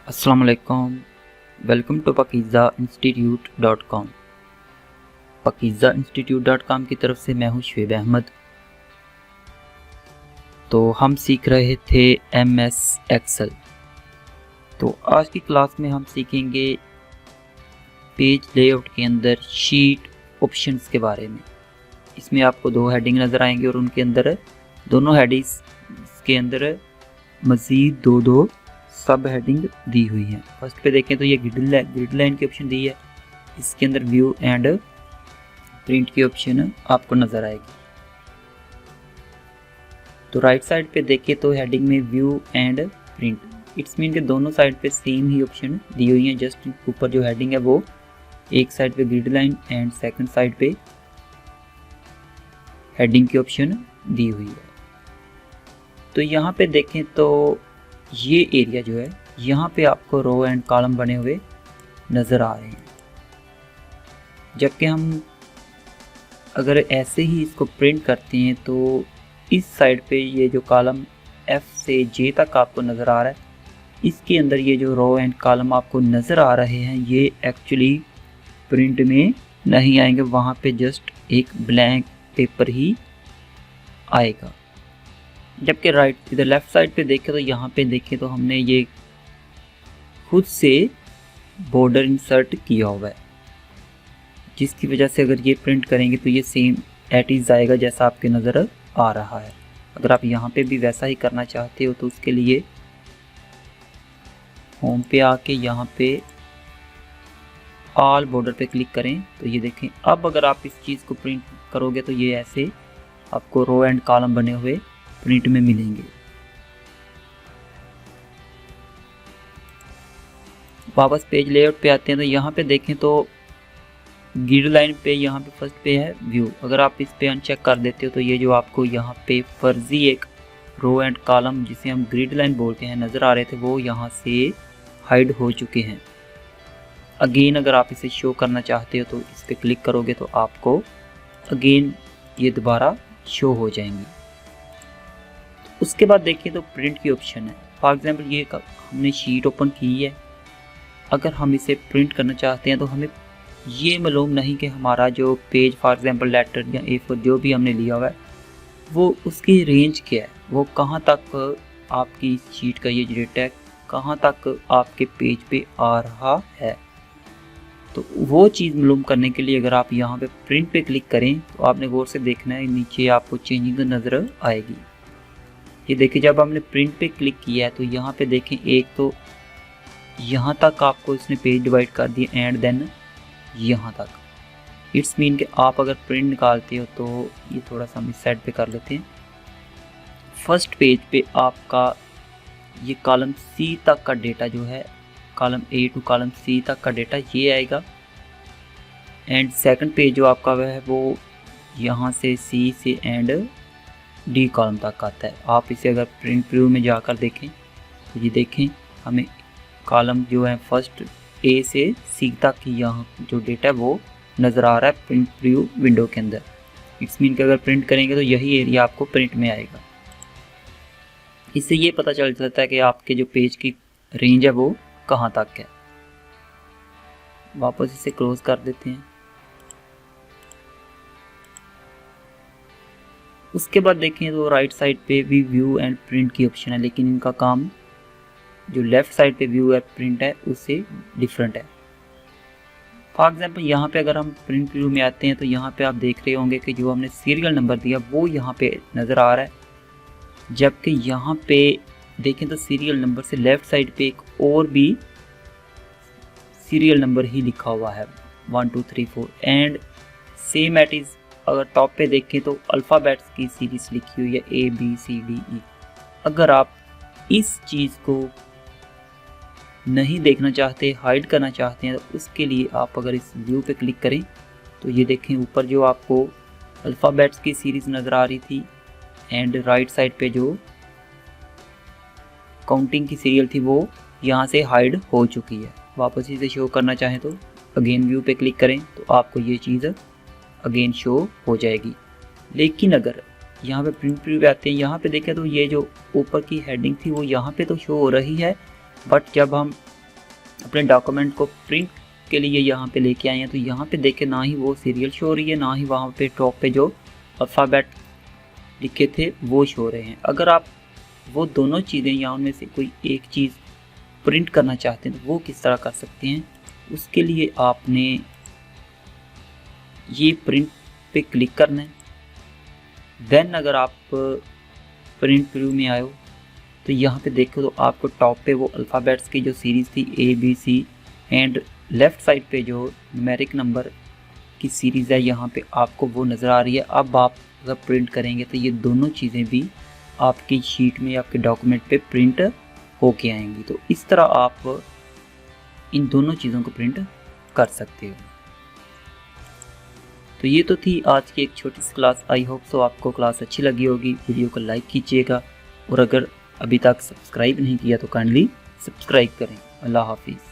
अस्सलाम वालेकुम। Welcome to pakizainstitute.com। pakizainstitute.com की तरफ से मैं हूं शुएब अहमद। तो हम सीख रहे थे MS एक्सेल। तो आज की क्लास में हम सीखेंगे पेज लेआउट के अंदर शीट ऑप्शंस के बारे में। इसमें आपको दो हेडिंग नज़र आएंगे और उनके अंदर दोनों हेडिंग्स के अंदर मज़ीद दो सब हेडिंग दी हुई है। फर्स्ट पे देखें तो ये ग्रिड लाइन की ऑप्शन दी है, इसके अंदर व्यू एंड प्रिंट की ऑप्शन आपको नज़र आएगी। तो राइट साइड पे देखें तो हेडिंग में view and print, it's mean के दोनों साइड पे सेम ही ऑप्शन दी हुई है। जस्ट ऊपर जो हेडिंग है वो एक साइड पे grid line and second side पे हेडिंग की ऑप्शन दी हुई है। तो यहाँ पे देखें तो ये एरिया जो है यहाँ पे आपको रो एंड कॉलम बने हुए नज़र आ रहे हैं। जबकि हम अगर ऐसे ही इसको प्रिंट करते हैं तो इस साइड पे ये जो कॉलम F से J तक आपको नज़र आ रहा है, इसके अंदर ये जो रो एंड कॉलम आपको नज़र आ रहे हैं ये एक्चुअली प्रिंट में नहीं आएंगे, वहाँ पे जस्ट एक ब्लैंक पेपर ही आएगा। जबकि राइट इधर लेफ़्ट साइड पे देखें तो यहाँ पे देखें तो हमने ये खुद से बॉर्डर इंसर्ट किया हुआ है, जिसकी वजह से अगर ये प्रिंट करेंगे तो ये सेम एट इज़ आएगा जैसा आपके नज़र आ रहा है। अगर आप यहाँ पे भी वैसा ही करना चाहते हो तो उसके लिए होम पे आके यहाँ पे ऑल बॉर्डर पे क्लिक करें तो ये देखें। अब अगर आप इस चीज़ को प्रिंट करोगे तो ये ऐसे आपको रो एंड कॉलम बने हुए प्रिंट में मिलेंगे। वापस पेज लेआउट पे आते हैं तो यहाँ पे देखें तो ग्रिड लाइन पे यहाँ पे फर्स्ट पे है व्यू। अगर आप इस पे अनचेक कर देते हो तो ये जो आपको यहाँ पे फर्जी एक रो एंड कॉलम जिसे हम ग्रिड लाइन बोलते हैं नज़र आ रहे थे वो यहाँ से हाइड हो चुके हैं। अगेन अगर आप इसे शो करना चाहते हो तो इस पे क्लिक करोगे तो आपको अगेन ये दोबारा शो हो जाएंगी। उसके बाद देखिए तो प्रिंट की ऑप्शन है। फॉर एग्जांपल ये हमने शीट ओपन की है, अगर हम इसे प्रिंट करना चाहते हैं तो हमें ये मालूम नहीं कि हमारा जो पेज फॉर एग्जांपल लेटर या A4 जो भी हमने लिया हुआ है वो उसकी रेंज क्या है, वो कहाँ तक आपकी शीट का ये डेटा है कहाँ तक आपके पेज पे आ रहा है। तो वो चीज़ मालूम करने के लिए अगर आप यहाँ पे प्रिंट पे क्लिक करें तो आपने गौर से देखना है नीचे आपको चेंजिंग नज़र आएगी। ये देखिए जब हमने प्रिंट पे क्लिक किया है तो यहाँ पे देखें एक तो यहाँ तक आपको इसने पेज डिवाइड कर दिया एंड देन यहाँ तक। इट्स मीन कि आप अगर प्रिंट निकालते हो तो ये थोड़ा सा हम इस साइड पे कर लेते हैं। फर्स्ट पेज पे आपका ये कॉलम C तक का डेटा जो है column A to column C तक का डेटा ये आएगा एंड सेकंड पेज जो आपका है वो यहाँ से C से एंड D कॉलम तक आता है। आप इसे अगर प्रिंट प्रीव्यू में जाकर देखें तो ये देखें हमें कॉलम जो है फर्स्ट A से C तक की यहाँ जो डेटा है वो नज़र आ रहा है प्रिंट प्रीव्यू विंडो के अंदर। इट्स मीन कि अगर प्रिंट करेंगे तो यही एरिया आपको प्रिंट में आएगा। इससे ये पता चल जाता है कि आपके जो पेज की रेंज है वो कहाँ तक है। वापस इसे क्लोज कर देते हैं। उसके बाद देखें तो राइट साइड पे भी व्यू एंड प्रिंट की ऑप्शन है, लेकिन इनका काम जो लेफ़्ट साइड पे व्यू है प्रिंट है उससे डिफरेंट है। फॉर एग्जांपल यहाँ पे अगर हम प्रिंट व्यू में आते हैं तो यहाँ पे आप देख रहे होंगे कि जो हमने सीरियल नंबर दिया वो यहाँ पे नज़र आ रहा है, जबकि यहाँ पे देखें तो सीरियल नंबर से लेफ़्ट साइड पे एक और भी सीरियल नंबर ही लिखा हुआ है 1 2 3 4 एंड सेम एट इज़ अगर टॉप पे देखें तो अल्फ़ाबेट्स की सीरीज़ लिखी हुई है ABCDE। अगर आप इस चीज़ को नहीं देखना चाहते हाइड करना चाहते हैं तो उसके लिए आप अगर इस व्यू पे क्लिक करें तो ये देखें ऊपर जो आपको अल्फ़ाबेट्स की सीरीज़ नज़र आ रही थी एंड राइट साइड पे जो काउंटिंग की सीरियल थी वो यहाँ से हाइड हो चुकी है। वापस इसे शो करना चाहें तो अगेन व्यू पे क्लिक करें तो आपको ये चीज़ अगेन शो हो जाएगी। लेकिन अगर यहाँ पे प्रिंट प्रीव्यू आते हैं, यहाँ पे देखें तो ये जो ऊपर की हेडिंग थी वो यहाँ पे तो शो हो रही है, बट जब हम अपने डॉक्यूमेंट को प्रिंट के लिए यहाँ पे लेके आए हैं, तो यहाँ पे देखें ना ही वो सीरियल शो हो रही है, ना ही वहाँ पे टॉप पे जो अल्फ़ाबेट लिखे थे वो शो हो रहे हैं। अगर आप वो दोनों चीज़ें या उनमें से कोई एक चीज़ प्रिंट करना चाहते हैं तो वो किस तरह कर सकते हैं, उसके लिए आपने ये प्रिंट पे क्लिक करना है। देन अगर आप प्रिंट व्यू में आए हो तो यहाँ पे देखो तो आपको टॉप पे वो अल्फ़ाबेट्स की जो सीरीज़ थी ABC एंड लेफ़्ट साइड पे जो न्यूमेरिक नंबर की सीरीज़ है यहाँ पे आपको वो नज़र आ रही है। अब आप अगर प्रिंट करेंगे तो ये दोनों चीज़ें भी आपकी शीट में, आपके डॉक्यूमेंट पे प्रिंट होके आएंगी। तो इस तरह आप इन दोनों चीज़ों को प्रिंट कर सकते हो। तो ये तो थी आज की एक छोटी सी क्लास। आई होप सो आपको क्लास अच्छी लगी होगी। वीडियो को लाइक कीजिएगा और अगर अभी तक सब्सक्राइब नहीं किया तो काइंडली सब्सक्राइब करें। अल्लाह हाफिज़।